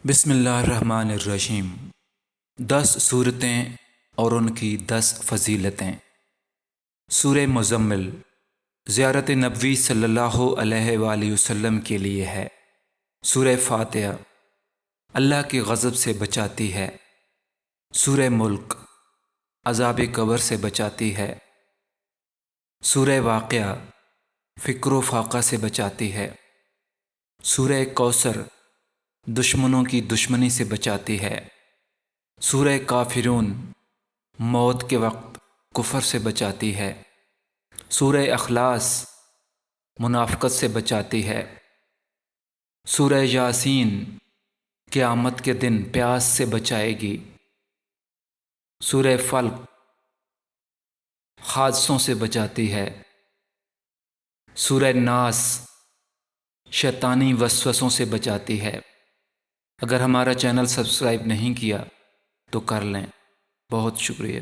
بسم اللہ الرحمن الرحیم 10 صورتیں اور ان کی 10 فضیلتیں۔ سورہ مزمل زیارت نبوی صلی اللہ علیہ وآلہ وسلم کے لیے ہے۔ سورہ فاتحہ اللہ کے غضب سے بچاتی ہے۔ سورہ ملک عذاب قبر سے بچاتی ہے۔ سورہ واقعہ فکر و فاقہ سے بچاتی ہے۔ سورہ کوثر دشمنوں کی دشمنی سے بچاتی ہے۔ سورہ کافرون موت کے وقت کفر سے بچاتی ہے۔ سورہ اخلاص منافقت سے بچاتی ہے۔ سورہ یاسین قیامت کے دن پیاس سے بچائے گی۔ سورہ فلق حادثوں سے بچاتی ہے۔ سورہ ناس شیطانی وسوسوں سے بچاتی ہے۔ اگر ہمارا چینل سبسکرائب نہیں کیا تو کر لیں، بہت شکریہ۔